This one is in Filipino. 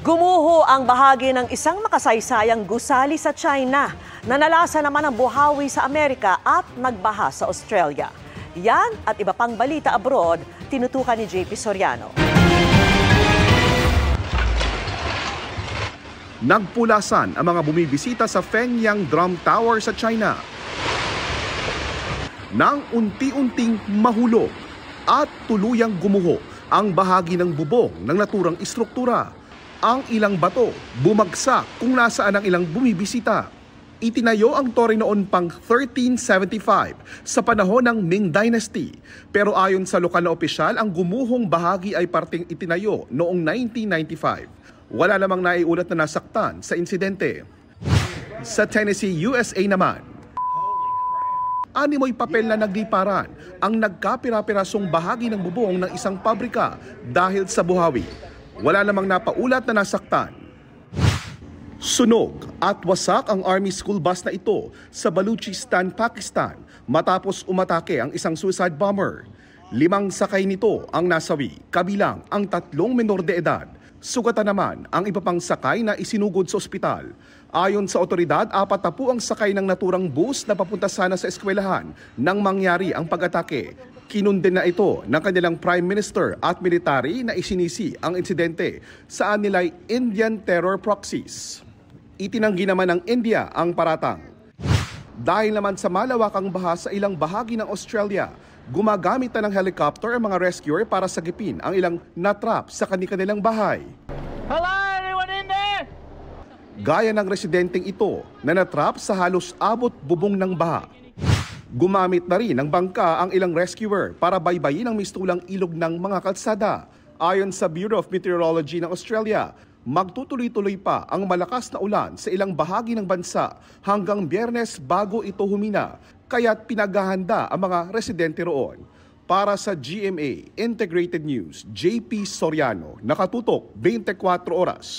Gumuho ang bahagi ng isang makasaysayang gusali sa China na nalasa naman ang buhawi sa Amerika at nagbaha sa Australia. Yan at iba pang balita abroad, tinutukan ni JP Soriano. Nagpulasan ang mga bumibisita sa Fengyang Drum Tower sa China nang unti-unting mahulog at tuluyang gumuho ang bahagi ng bubong ng naturang istruktura. Ang ilang bato bumagsak kung nasaan ang ilang bumibisita. Itinayo ang tore noon pang 1375 sa panahon ng Ming Dynasty. Pero ayon sa lokal na opisyal, ang gumuhong bahagi ay parting itinayo noong 1995. Wala namang naiulat na nasaktan sa insidente. Sa Tennessee, USA naman, animoy papel na nagliparan ang nagkapira-pirasong bahagi ng bubong ng isang pabrika dahil sa buhawi. Wala namang napaulat na nasaktan. Sunog at wasak ang Army school bus na ito sa Baluchistan, Pakistan matapos umatake ang isang suicide bomber. 5 sakay nito ang nasawi, kabilang ang 3 menor de edad. Sugatan naman ang iba pang sakay na isinugod sa ospital. Ayon sa otoridad, 4 ang sakay ng naturang bus na papunta sana sa eskwelahan nang mangyari ang pag-atake. Kinundin na ito ng kanilang Prime Minister at military na isinisi ang insidente sa nila'y Indian terror proxies. Itinanggi naman ng India ang paratang. Dahil naman sa malawakang baha sa ilang bahagi ng Australia, gumagamit na ng helicopter ang mga rescuer para sagipin ang ilang natrap sa kanilang bahay. Hello, anyone in there? Gaya ng residenteng ito na natrap sa halos abot bubong ng baha. Gumamit na rin ng bangka ang ilang rescuer para baybayin ang mistulang ilog ng mga kalsada. Ayon sa Bureau of Meteorology ng Australia, magtutuloy-tuloy pa ang malakas na ulan sa ilang bahagi ng bansa hanggang Biyernes bago ito humina, kaya't pinaghahanda ang mga residente roon. Para sa GMA Integrated News, JP Soriano, nakatutok 24 oras.